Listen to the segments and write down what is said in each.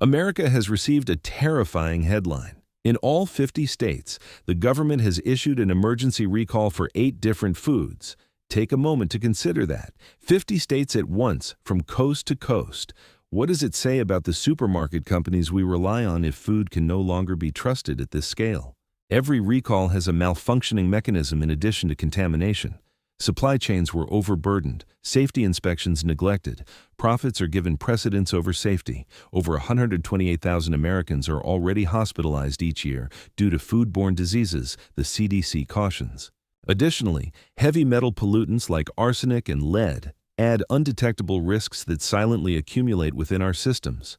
America has received a terrifying headline. In all 50 states, the government has issued an emergency recall for 8 different foods. Take a moment to consider that. 50 states at once, from coast to coast. What does it say about the supermarket companies we rely on if food can no longer be trusted at this scale? Every recall has a malfunctioning mechanism in addition to contamination. Supply chains were overburdened, safety inspections neglected, profits are given precedence over safety. Over 128,000 Americans are already hospitalized each year due to foodborne diseases, the CDC cautions. Additionally, heavy metal pollutants like arsenic and lead add undetectable risks that silently accumulate within our systems.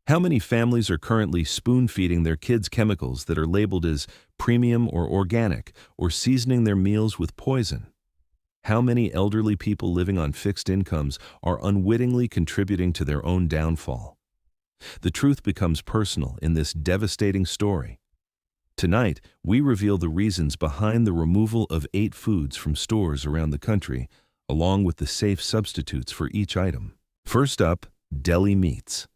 How many families are currently spoon-feeding their kids chemicals that are labeled as premium or organic, or seasoning their meals with poison? How many elderly people living on fixed incomes are unwittingly contributing to their own downfall? The truth becomes personal in this devastating story. Tonight, we reveal the reasons behind the removal of 8 foods from stores around the country, along with the safe substitutes for each item. First up, deli meats.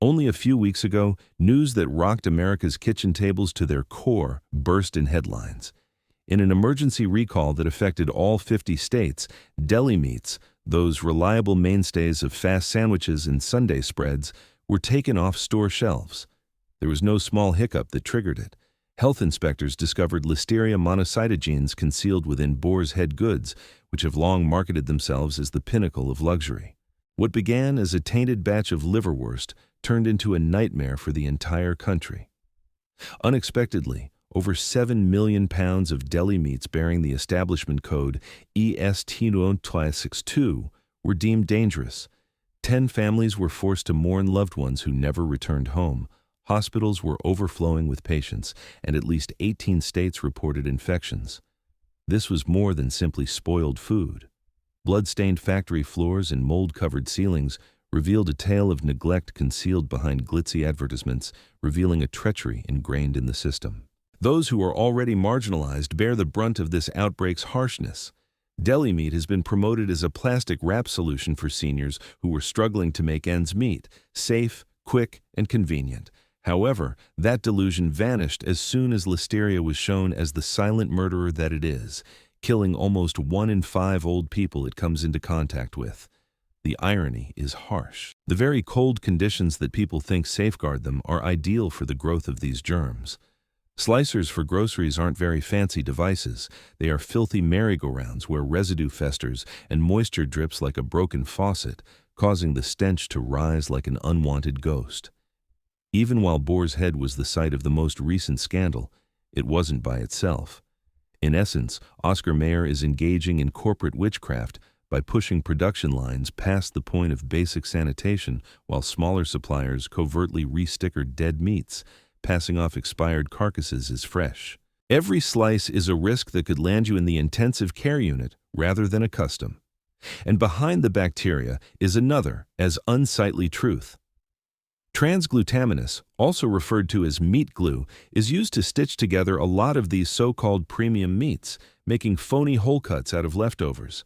Only a few weeks ago, news that rocked America's kitchen tables to their core burst in headlines. In an emergency recall that affected all 50 states, deli meats, those reliable mainstays of fast sandwiches and Sunday spreads, were taken off store shelves. There was no small hiccup that triggered it. Health inspectors discovered listeria monocytogenes concealed within Boar's head goods, which have long marketed themselves as the pinnacle of luxury. What began as a tainted batch of liverwurst turned into a nightmare for the entire country. Unexpectedly, over 7 million pounds of deli meats bearing the establishment code EST9362 were deemed dangerous. 10 families were forced to mourn loved ones who never returned home. Hospitals were overflowing with patients, and at least 18 states reported infections. This was more than simply spoiled food. Blood-stained factory floors and mold-covered ceilings revealed a tale of neglect concealed behind glitzy advertisements, revealing a treachery ingrained in the system. Those who are already marginalized bear the brunt of this outbreak's harshness. Deli meat has been promoted as a plastic wrap solution for seniors who were struggling to make ends meet, safe, quick, and convenient. However, that delusion vanished as soon as listeria was shown as the silent murderer that it is, killing almost 1 in 5 old people it comes into contact with. The irony is harsh. The very cold conditions that people think safeguard them are ideal for the growth of these germs. Slicers for groceries aren't very fancy devices. They are filthy merry-go-rounds where residue festers and moisture drips like a broken faucet, causing the stench to rise like an unwanted ghost. Even while Boar's Head was the site of the most recent scandal, it wasn't by itself. In essence, Oscar Mayer is engaging in corporate witchcraft by pushing production lines past the point of basic sanitation while smaller suppliers covertly re-sticker dead meats, passing off expired carcasses as fresh. Every slice is a risk that could land you in the intensive care unit rather than a custom. And behind the bacteria is another, as unsightly truth. Transglutaminase, also referred to as meat glue, is used to stitch together a lot of these so-called premium meats, making phony whole cuts out of leftovers.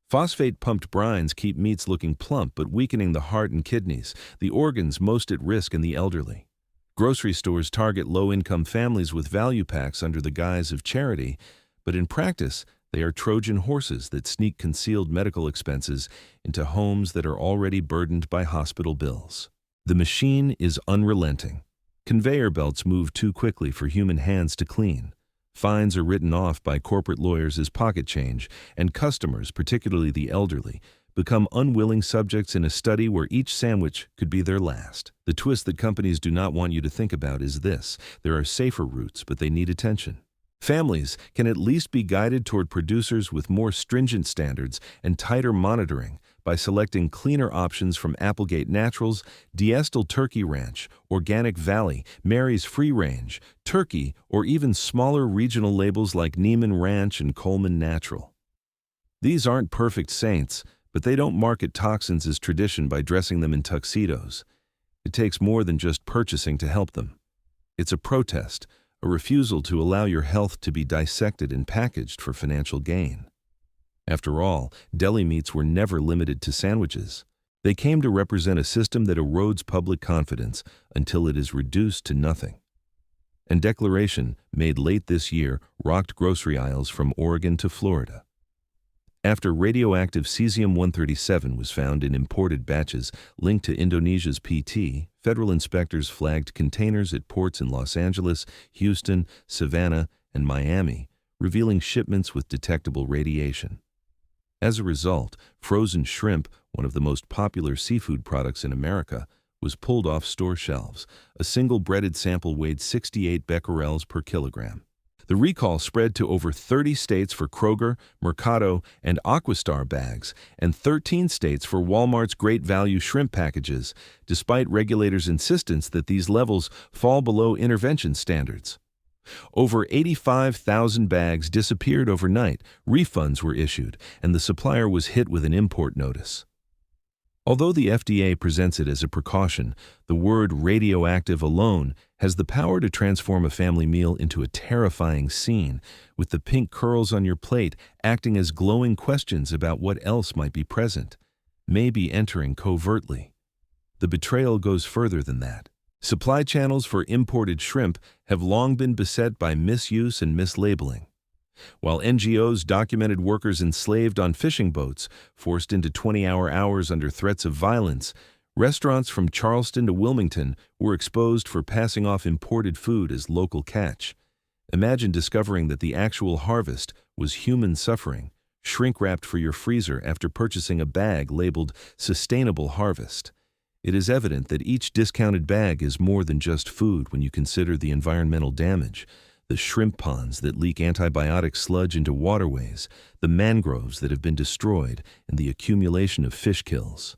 Phosphate-pumped brines keep meats looking plump but weakening the heart and kidneys, the organs most at risk in the elderly. Grocery stores target low-income families with value packs under the guise of charity, but in practice, they are Trojan horses that sneak concealed medical expenses into homes that are already burdened by hospital bills. The machine is unrelenting. Conveyor belts move too quickly for human hands to clean. Fines are written off by corporate lawyers as pocket change, and customers, particularly the elderly, become unwilling subjects in a study where each sandwich could be their last. The twist that companies do not want you to think about is this: there are safer routes, but they need attention. Families can at least be guided toward producers with more stringent standards and tighter monitoring by selecting cleaner options from Applegate Naturals, Diestel Turkey Ranch, Organic Valley, Mary's Free Range, Turkey, or even smaller regional labels like Neiman Ranch and Coleman Natural. These aren't perfect saints, but they don't market toxins as tradition by dressing them in tuxedos. It takes more than just purchasing to help them. It's a protest, a refusal to allow your health to be dissected and packaged for financial gain. After all, deli meats were never limited to sandwiches. They came to represent a system that erodes public confidence until it is reduced to nothing. And declaration, made late this year, rocked grocery aisles from Oregon to Florida. After radioactive cesium-137 was found in imported batches linked to Indonesia's PT, federal inspectors flagged containers at ports in Los Angeles, Houston, Savannah, and Miami, revealing shipments with detectable radiation. As a result, frozen shrimp, one of the most popular seafood products in America, was pulled off store shelves. A single breaded sample weighed 68 becquerels per kilogram. The recall spread to over 30 states for Kroger, Mercado, and Aquastar bags, and 13 states for Walmart's Great Value shrimp packages, despite regulators' insistence that these levels fall below intervention standards. Over 85,000 bags disappeared overnight, refunds were issued, and the supplier was hit with an import notice. Although the FDA presents it as a precaution, the word radioactive alone has the power to transform a family meal into a terrifying scene, with the pink curls on your plate acting as glowing questions about what else might be present, maybe entering covertly. The betrayal goes further than that. Supply channels for imported shrimp have long been beset by misuse and mislabeling. While NGOs documented workers enslaved on fishing boats, forced into 20-hour hours under threats of violence, restaurants from Charleston to Wilmington were exposed for passing off imported food as local catch. Imagine discovering that the actual harvest was human suffering, shrink-wrapped for your freezer after purchasing a bag labeled Sustainable Harvest. It is evident that each discounted bag is more than just food when you consider the environmental damage. The shrimp ponds that leak antibiotic sludge into waterways, the mangroves that have been destroyed, and the accumulation of fish kills.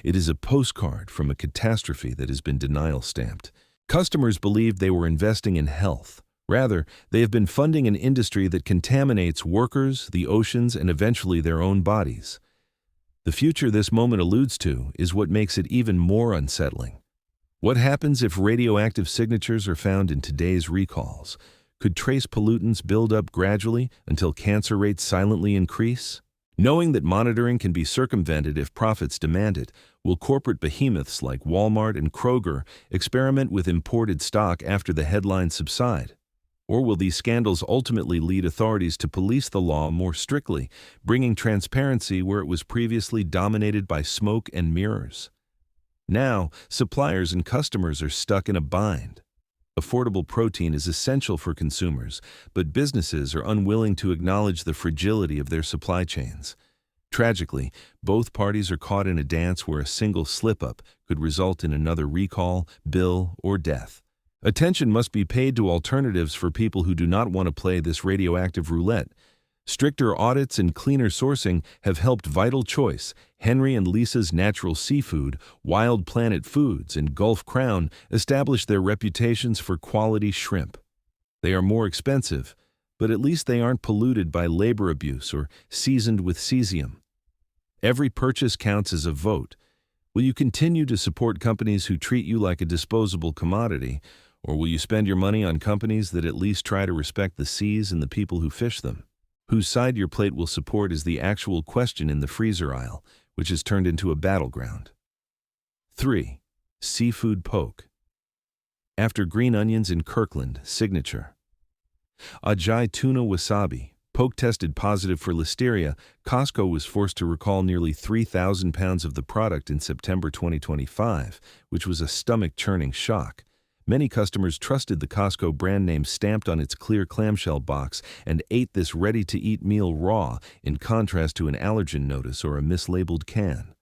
It is a postcard from a catastrophe that has been denial-stamped. Customers believed they were investing in health. Rather, they have been funding an industry that contaminates workers, the oceans, and eventually their own bodies. The future this moment alludes to is what makes it even more unsettling. What happens if radioactive signatures are found in today's recalls? Could trace pollutants build up gradually until cancer rates silently increase? Knowing that monitoring can be circumvented if profits demand it, will corporate behemoths like Walmart and Kroger experiment with imported stock after the headlines subside? Or will these scandals ultimately lead authorities to police the law more strictly, bringing transparency where it was previously dominated by smoke and mirrors? Now, suppliers and customers are stuck in a bind. Affordable protein is essential for consumers, but businesses are unwilling to acknowledge the fragility of their supply chains. Tragically, both parties are caught in a dance where a single slip-up could result in another recall, bill, or death. Attention must be paid to alternatives for people who do not want to play this radioactive roulette. Stricter audits and cleaner sourcing have helped Vital Choice, Henry and Lisa's Natural Seafood, Wild Planet Foods, and Gulf Crown establish their reputations for quality shrimp. They are more expensive, but at least they aren't polluted by labor abuse or seasoned with cesium. Every purchase counts as a vote. Will you continue to support companies who treat you like a disposable commodity, or will you spend your money on companies that at least try to respect the seas and the people who fish them? Whose side your plate will support is the actual question in the freezer aisle, which has turned into a battleground. 3. Seafood poke. After green onions in Kirkland, signature. Ajay tuna wasabi, poke tested positive for listeria. Costco was forced to recall nearly 3,000 pounds of the product in September 2025, which was a stomach-churning shock. Many customers trusted the Costco brand name stamped on its clear clamshell box and ate this ready-to-eat meal raw, in contrast to an allergen notice or a mislabeled can.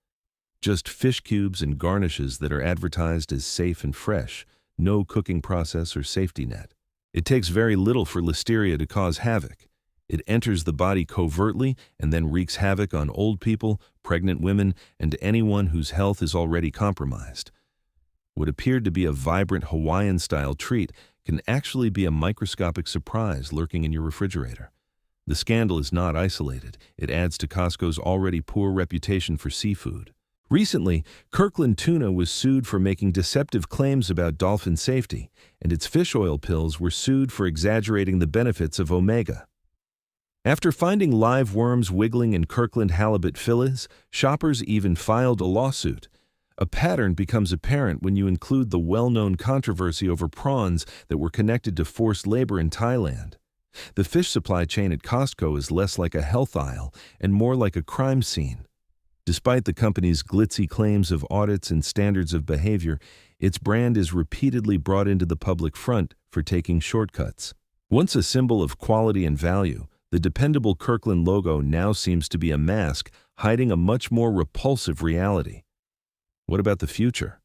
Just fish cubes and garnishes that are advertised as safe and fresh, no cooking process or safety net. It takes very little for listeria to cause havoc. It enters the body covertly and then wreaks havoc on old people, pregnant women, and anyone whose health is already compromised. What appeared to be a vibrant Hawaiian-style treat can actually be a microscopic surprise lurking in your refrigerator. The scandal is not isolated. It adds to Costco's already poor reputation for seafood. Recently, Kirkland Tuna was sued for making deceptive claims about dolphin safety, and its fish oil pills were sued for exaggerating the benefits of omega. After finding live worms wiggling in Kirkland halibut fillets, shoppers even filed a lawsuit. A pattern becomes apparent when you include the well-known controversy over prawns that were connected to forced labor in Thailand. The fish supply chain at Costco is less like a health aisle and more like a crime scene. Despite the company's glitzy claims of audits and standards of behavior, its brand is repeatedly brought into the public front for taking shortcuts. Once a symbol of quality and value, the dependable Kirkland logo now seems to be a mask hiding a much more repulsive reality. What about the future?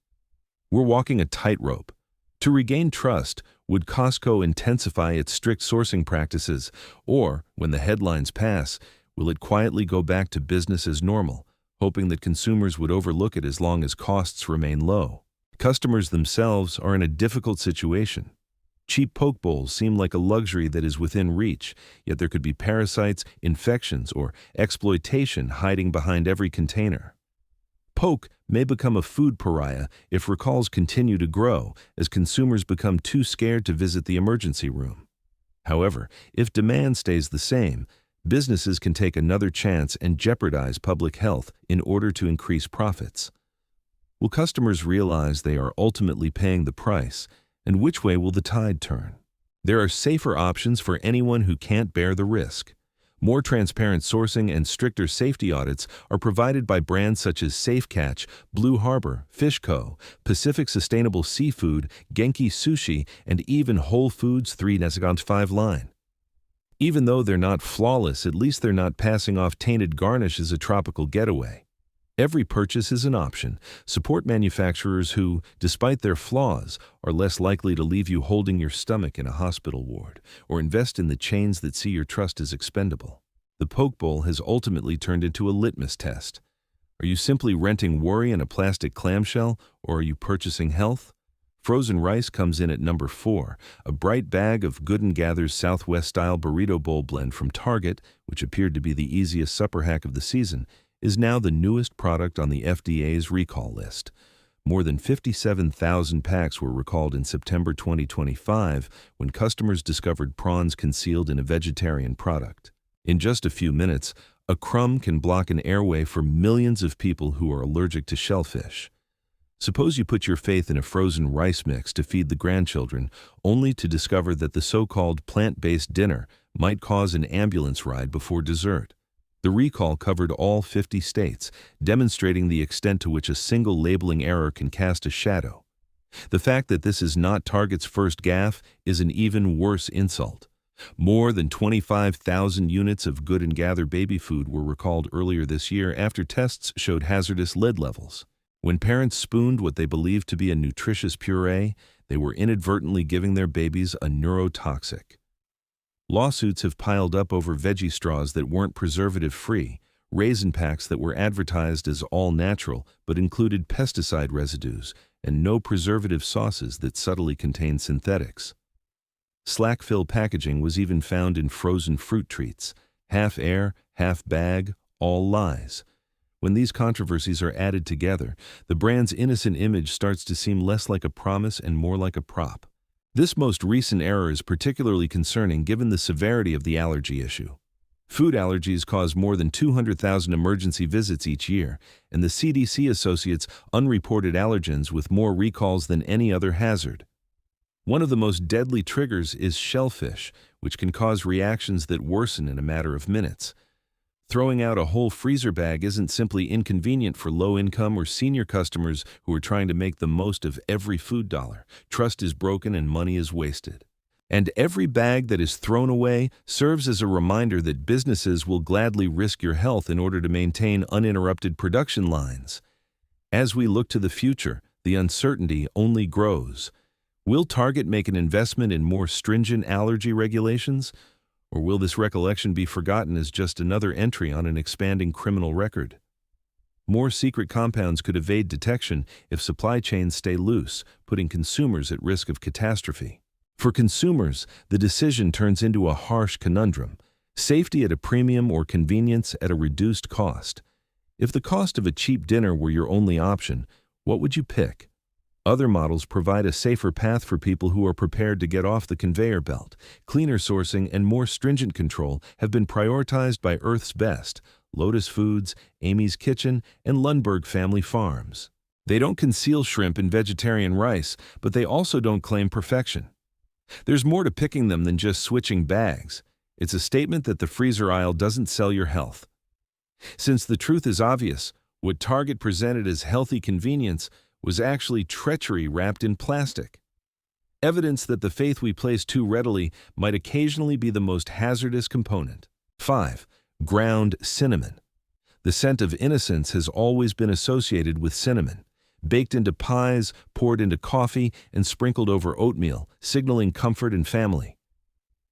We're walking a tightrope. To regain trust, would Costco intensify its strict sourcing practices, or, when the headlines pass, will it quietly go back to business as normal, hoping that consumers would overlook it as long as costs remain low? Customers themselves are in a difficult situation. Cheap poke bowls seem like a luxury that is within reach, yet there could be parasites, infections, or exploitation hiding behind every container. Poke may become a food pariah if recalls continue to grow as consumers become too scared to visit the emergency room. However, if demand stays the same, businesses can take another chance and jeopardize public health in order to increase profits. Will customers realize they are ultimately paying the price, and which way will the tide turn? There are safer options for anyone who can't bear the risk. More transparent sourcing and stricter safety audits are provided by brands such as Safe Catch, Blue Harbor, Fish Co., Pacific Sustainable Seafood, Genki Sushi, and even Whole Foods 3-5 line. Even though they're not flawless, at least they're not passing off tainted garnish as a tropical getaway. Every purchase is an option. Support manufacturers who, despite their flaws, are less likely to leave you holding your stomach in a hospital ward, or invest in the chains that see your trust as expendable. The poke bowl has ultimately turned into a litmus test. Are you simply renting worry in a plastic clamshell, or are you purchasing health? Frozen rice comes in at number 4, a bright bag of Good & Gather's Southwest-style burrito bowl blend from Target, which appeared to be the easiest supper hack of the season, is now the newest product on the FDA's recall list. More than 57,000 packs were recalled in September 2025 when customers discovered prawns concealed in a vegetarian product. In just a few minutes, a crumb can block an airway for millions of people who are allergic to shellfish. Suppose you put your faith in a frozen rice mix to feed the grandchildren, only to discover that the so-called plant-based dinner might cause an ambulance ride before dessert. The recall covered all 50 states, demonstrating the extent to which a single labeling error can cast a shadow. The fact that this is not Target's first gaffe is an even worse insult. More than 25,000 units of Good & Gather baby food were recalled earlier this year after tests showed hazardous lead levels. When parents spooned what they believed to be a nutritious puree, they were inadvertently giving their babies a neurotoxic. Lawsuits have piled up over veggie straws that weren't preservative-free, raisin packs that were advertised as all-natural but included pesticide residues, and no preservative sauces that subtly contained synthetics. Slack-fill packaging was even found in frozen fruit treats, half air, half bag, all lies. When these controversies are added together, the brand's innocent image starts to seem less like a promise and more like a prop. This most recent error is particularly concerning given the severity of the allergy issue. Food allergies cause more than 200,000 emergency visits each year, and the CDC associates unreported allergens with more recalls than any other hazard. One of the most deadly triggers is shellfish, which can cause reactions that worsen in a matter of minutes. Throwing out a whole freezer bag isn't simply inconvenient for low-income or senior customers who are trying to make the most of every food dollar. Trust is broken and money is wasted. And every bag that is thrown away serves as a reminder that businesses will gladly risk your health in order to maintain uninterrupted production lines. As we look to the future, the uncertainty only grows. Will Target make an investment in more stringent allergy regulations? Or will this recollection be forgotten as just another entry on an expanding criminal record? More secret compounds could evade detection if supply chains stay loose, putting consumers at risk of catastrophe. For consumers, the decision turns into a harsh conundrum: safety at a premium or convenience at a reduced cost. If the cost of a cheap dinner were your only option, what would you pick? Other models provide a safer path for people who are prepared to get off the conveyor belt. Cleaner sourcing and more stringent control have been prioritized by Earth's Best, Lotus Foods, Amy's Kitchen, and Lundberg Family Farms. They don't conceal shrimp in vegetarian rice, but they also don't claim perfection. There's more to picking them than just switching bags. It's a statement that the freezer aisle doesn't sell your health. Since the truth is obvious, what Target presented as healthy convenience was actually treachery wrapped in plastic. Evidence that the faith we place too readily might occasionally be the most hazardous component. 5. Ground cinnamon. The scent of innocence has always been associated with cinnamon. Baked into pies, poured into coffee, and sprinkled over oatmeal, signaling comfort and family.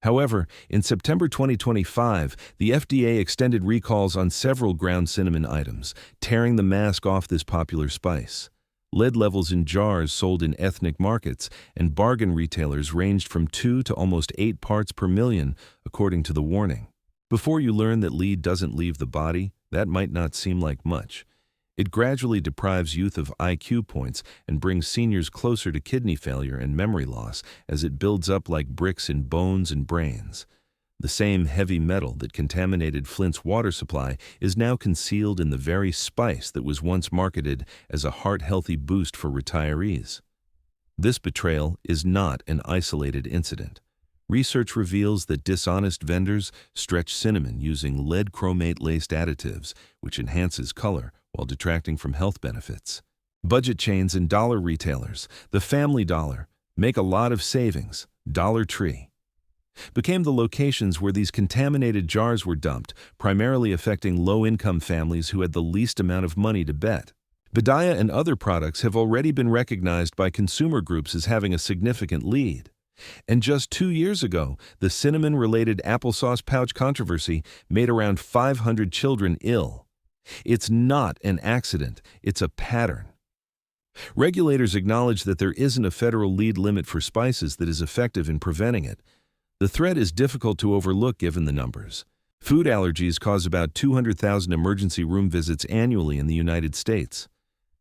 However, in September 2025, the FDA extended recalls on several ground cinnamon items, tearing the mask off this popular spice. Lead levels in jars sold in ethnic markets and bargain retailers ranged from 2 to almost 8 parts per million, according to the warning. Before you learn that lead doesn't leave the body, that might not seem like much. It gradually deprives youth of IQ points and brings seniors closer to kidney failure and memory loss as it builds up like bricks in bones and brains. The same heavy metal that contaminated Flint's water supply is now concealed in the very spice that was once marketed as a heart-healthy boost for retirees. This betrayal is not an isolated incident. Research reveals that dishonest vendors stretch cinnamon using lead chromate-laced additives, which enhances color while detracting from health benefits. Budget chains and dollar retailers, the Family Dollar, make a lot of savings. Dollar Tree became the locations where these contaminated jars were dumped, primarily affecting low-income families who had the least amount of money to bet. Badaya and other products have already been recognized by consumer groups as having a significant lead. And just 2 years ago, the cinnamon-related applesauce pouch controversy made around 500 children ill. It's not an accident, it's a pattern. Regulators acknowledge that there isn't a federal lead limit for spices that is effective in preventing it. The threat is difficult to overlook given the numbers. Food allergies cause about 200,000 emergency room visits annually in the United States.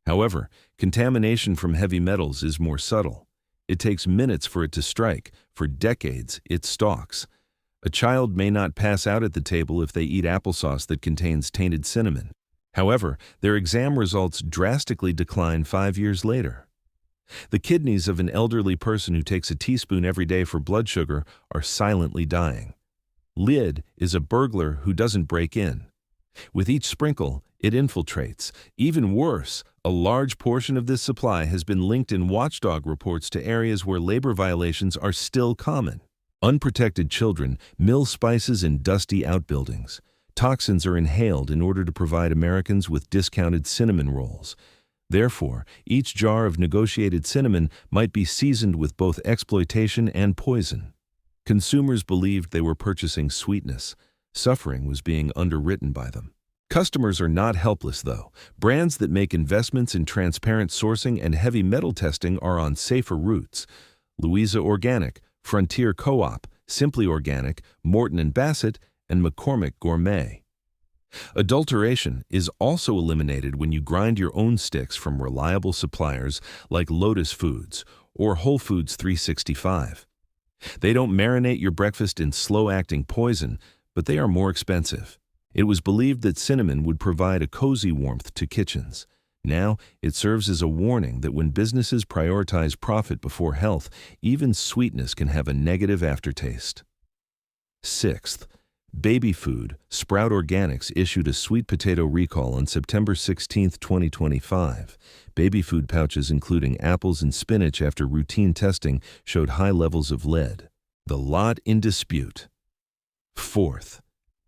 However, contamination from heavy metals is more subtle. It takes minutes for it to strike. For decades, it stalks. A child may not pass out at the table if they eat applesauce that contains tainted cinnamon. However, their exam results drastically decline 5 years later. The kidneys of an elderly person who takes a teaspoon every day for blood sugar are silently dying. Lead is a burglar who doesn't break in. With each sprinkle, it infiltrates. Even worse, a large portion of this supply has been linked in watchdog reports to areas where labor violations are still common. Unprotected children mill spices in dusty outbuildings. Toxins are inhaled in order to provide Americans with discounted cinnamon rolls. Therefore, each jar of negotiated cinnamon might be seasoned with both exploitation and poison. Consumers believed they were purchasing sweetness. Suffering was being underwritten by them. Customers are not helpless, though. Brands that make investments in transparent sourcing and heavy metal testing are on safer routes. Louisa Organic, Frontier Co-op, Simply Organic, Morton & Bassett, and McCormick Gourmet. Adulteration is also eliminated when you grind your own sticks from reliable suppliers like Lotus Foods or Whole Foods 365. They don't marinate your breakfast in slow-acting poison, but they are more expensive. It was believed that cinnamon would provide a cozy warmth to kitchens. Now, it serves as a warning that when businesses prioritize profit before health, even sweetness can have a negative aftertaste. 6th, baby food. Sprout Organics issued a sweet potato recall on September 16, 2025. Baby food pouches including apples and spinach after routine testing showed high levels of lead. The lot in dispute. 4th,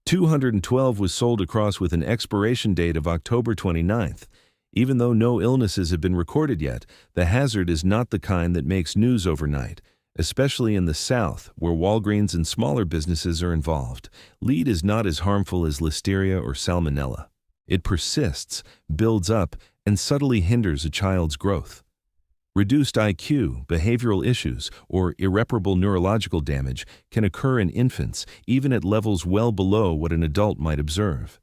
212 was sold across with an expiration date of October 29th. Even though no illnesses have been recorded yet, the hazard is not the kind that makes news overnight, especially in the South, where Walgreens and smaller businesses are involved. Lead is not as harmful as listeria or salmonella. It persists, builds up, and subtly hinders a child's growth. Reduced IQ, behavioral issues, or irreparable neurological damage can occur in infants, even at levels well below what an adult might observe.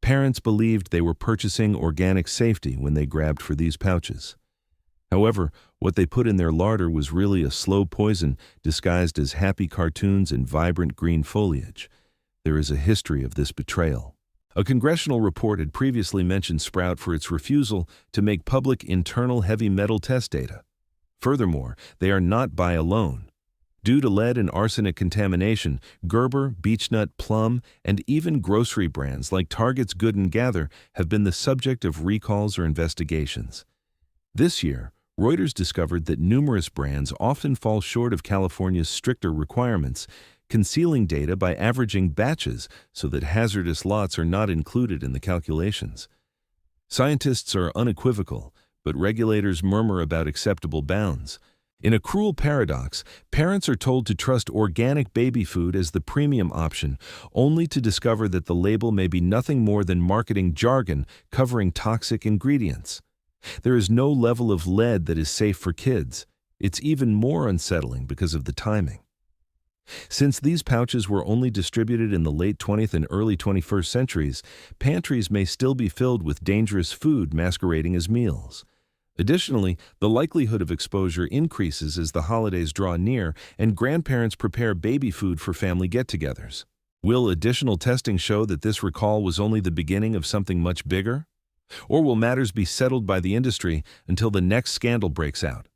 Parents believed they were purchasing organic safety when they grabbed for these pouches. However, what they put in their larder was really a slow poison disguised as happy cartoons and vibrant green foliage. There is a history of this betrayal. A congressional report had previously mentioned Sprout for its refusal to make public internal heavy metal test data. Furthermore, they are not by alone. Due to lead and arsenic contamination, Gerber, Beechnut, Plum, and even grocery brands like Target's Good and Gather have been the subject of recalls or investigations. This year, Reuters discovered that numerous brands often fall short of California's stricter requirements, concealing data by averaging batches so that hazardous lots are not included in the calculations. Scientists are unequivocal, but regulators murmur about acceptable bounds. In a cruel paradox, parents are told to trust organic baby food as the premium option, only to discover that the label may be nothing more than marketing jargon covering toxic ingredients. There is no level of lead that is safe for kids. It's even more unsettling because of the timing. Since these pouches were only distributed in the late 20th and early 21st centuries, pantries may still be filled with dangerous food masquerading as meals. Additionally, the likelihood of exposure increases as the holidays draw near and grandparents prepare baby food for family get-togethers. Will additional testing show that this recall was only the beginning of something much bigger? Or will matters be settled by the industry until the next scandal breaks out?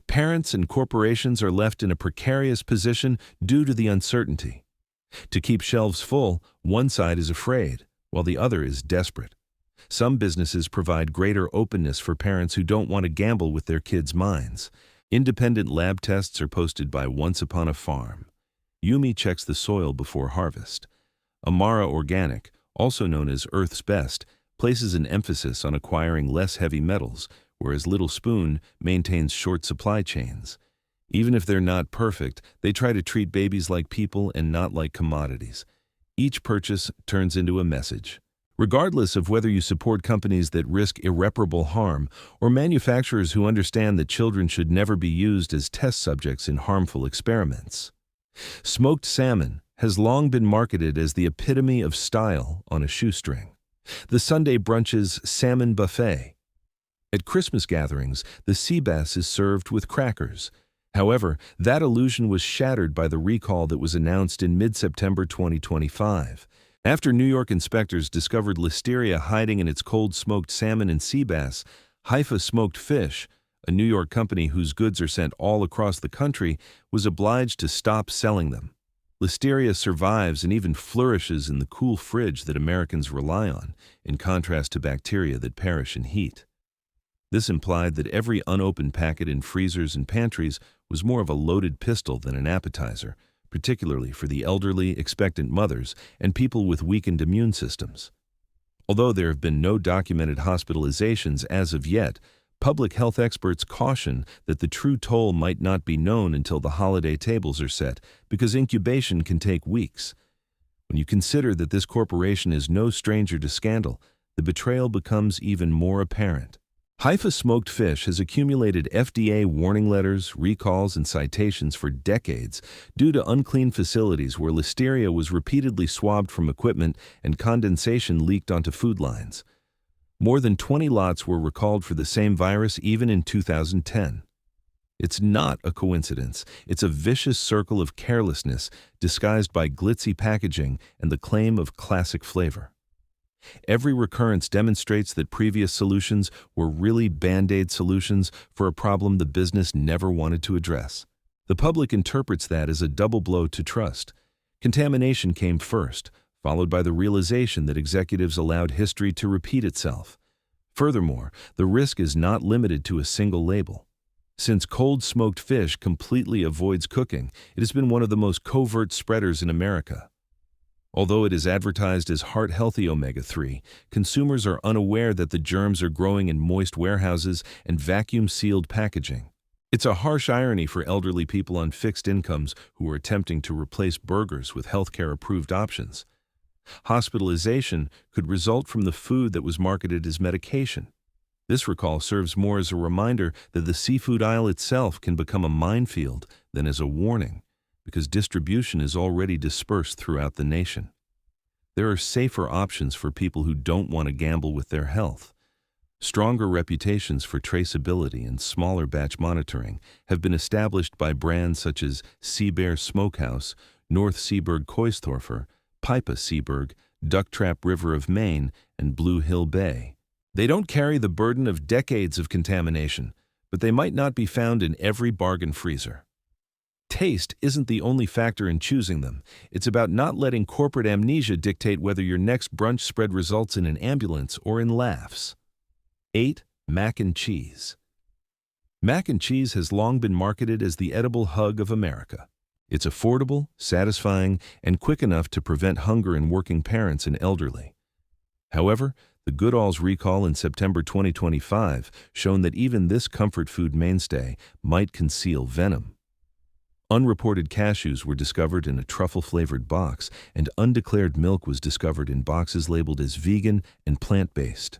Parents and corporations are left in a precarious position due to the uncertainty. To keep shelves full, one side is afraid, while the other is desperate. Some businesses provide greater openness for parents who don't want to gamble with their kids' minds. Independent lab tests are posted by Once Upon a Farm. Yumi checks the soil before harvest. Amara Organic, also known as Earth's Best, places an emphasis on acquiring less heavy metals, whereas Little Spoon maintains short supply chains. Even if they're not perfect, they try to treat babies like people and not like commodities. Each purchase turns into a message. Regardless of whether you support companies that risk irreparable harm or manufacturers who understand that children should never be used as test subjects in harmful experiments. Smoked salmon has long been marketed as the epitome of style on a shoestring. The Sunday brunch's salmon buffet. At Christmas gatherings, the sea bass is served with crackers. However, that illusion was shattered by the recall that was announced in mid-September 2025. After New York inspectors discovered listeria hiding in its cold smoked salmon and sea bass, Hefa Smoked Fish, a New York company whose goods are sent all across the country, was obliged to stop selling them. Listeria survives and even flourishes in the cool fridge that Americans rely on, in contrast to bacteria that perish in heat. This implied that every unopened packet in freezers and pantries was more of a loaded pistol than an appetizer, particularly for the elderly, expectant mothers, and people with weakened immune systems. Although there have been no documented hospitalizations as of yet, public health experts caution that the true toll might not be known until the holiday tables are set, because incubation can take weeks. When you consider that this corporation is no stranger to scandal, the betrayal becomes even more apparent. Hefa Smoked Fish has accumulated FDA warning letters, recalls, and citations for decades due to unclean facilities where listeria was repeatedly swabbed from equipment and condensation leaked onto food lines. More than 20 lots were recalled for the same virus even in 2010. It's not a coincidence. It's a vicious circle of carelessness disguised by glitzy packaging and the claim of classic flavor. Every recurrence demonstrates that previous solutions were really Band-Aid solutions for a problem the business never wanted to address. The public interprets that as a double blow to trust. Contamination came first, followed by the realization that executives allowed history to repeat itself. Furthermore, the risk is not limited to a single label. Since cold smoked fish completely avoids cooking, it has been one of the most covert spreaders in America. Although it is advertised as heart-healthy omega-3, consumers are unaware that the germs are growing in moist warehouses and vacuum-sealed packaging. It's a harsh irony for elderly people on fixed incomes who are attempting to replace burgers with healthcare-approved options. Hospitalization could result from the food that was marketed as medication. This recall serves more as a reminder that the seafood aisle itself can become a minefield than as a warning, because distribution is already dispersed throughout the nation. There are safer options for people who don't want to gamble with their health. Stronger reputations for traceability and smaller batch monitoring have been established by brands such as Seabear Smokehouse, North Seaberg Koisthorfer, Pipa Seaberg, Ducktrap River of Maine, and Blue Hill Bay. They don't carry the burden of decades of contamination, but they might not be found in every bargain freezer. Taste isn't the only factor in choosing them. It's about not letting corporate amnesia dictate whether your next brunch spread results in an ambulance or in laughs. 8. Mac and cheese. Mac and cheese has long been marketed as the edible hug of America. It's affordable, satisfying, and quick enough to prevent hunger in working parents and elderly. However, the Goodles recall in September 2025 shown that even this comfort food mainstay might conceal venom. Unreported cashews were discovered in a truffle-flavored box, and undeclared milk was discovered in boxes labeled as vegan and plant-based.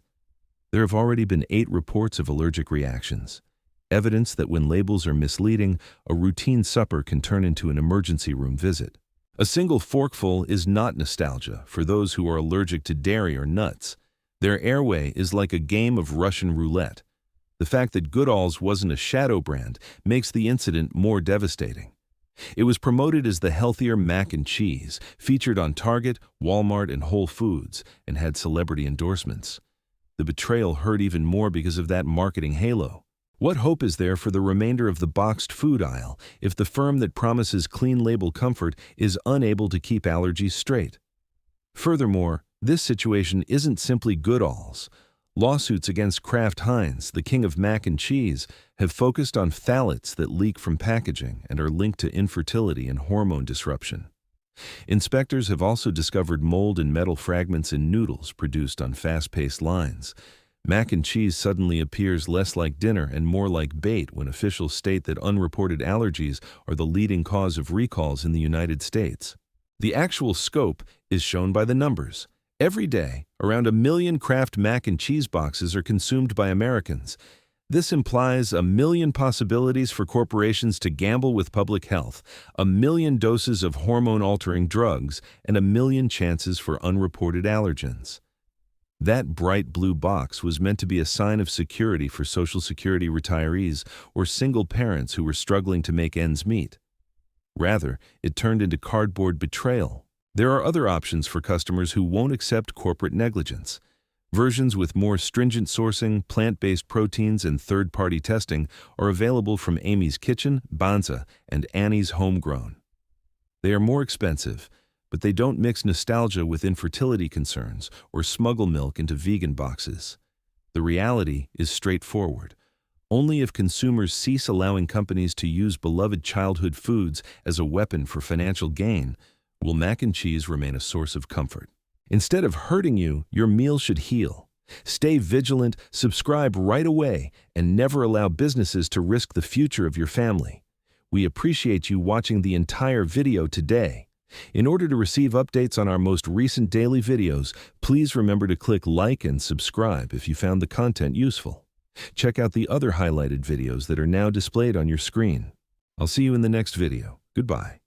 There have already been 8 reports of allergic reactions, evidence that when labels are misleading, a routine supper can turn into an emergency room visit. A single forkful is not nostalgia for those who are allergic to dairy or nuts. Their airway is like a game of Russian roulette. The fact that Goodles wasn't a shadow brand makes the incident more devastating. It was promoted as the healthier mac and cheese, featured on Target, Walmart, and Whole Foods, and had celebrity endorsements. The betrayal hurt even more because of that marketing halo. What hope is there for the remainder of the boxed food aisle if the firm that promises clean label comfort is unable to keep allergies straight? Furthermore, this situation isn't simply Goodles. Lawsuits against Kraft Heinz, the king of mac and cheese, have focused on phthalates that leak from packaging and are linked to infertility and hormone disruption. Inspectors have also discovered mold and metal fragments in noodles produced on fast-paced lines. Mac and cheese suddenly appears less like dinner and more like bait when officials state that unreported allergies are the leading cause of recalls in the United States. The actual scope is shown by the numbers. Every day, around 1 million Kraft mac and cheese boxes are consumed by Americans. This implies 1 million possibilities for corporations to gamble with public health, 1 million doses of hormone-altering drugs, and 1 million chances for unreported allergens. That bright blue box was meant to be a sign of security for Social Security retirees or single parents who were struggling to make ends meet. Rather, it turned into cardboard betrayal. There are other options for customers who won't accept corporate negligence. Versions with more stringent sourcing, plant-based proteins, and third-party testing are available from Amy's Kitchen, Banza, and Annie's Homegrown. They are more expensive, but they don't mix nostalgia with infertility concerns or smuggle milk into vegan boxes. The reality is straightforward. Only if consumers cease allowing companies to use beloved childhood foods as a weapon for financial gain will mac and cheese remain a source of comfort. Instead of hurting you, your meal should heal. Stay vigilant, subscribe right away, and never allow businesses to risk the future of your family. We appreciate you watching the entire video today. In order to receive updates on our most recent daily videos, please remember to click like and subscribe if you found the content useful. Check out the other highlighted videos that are now displayed on your screen. I'll see you in the next video. Goodbye.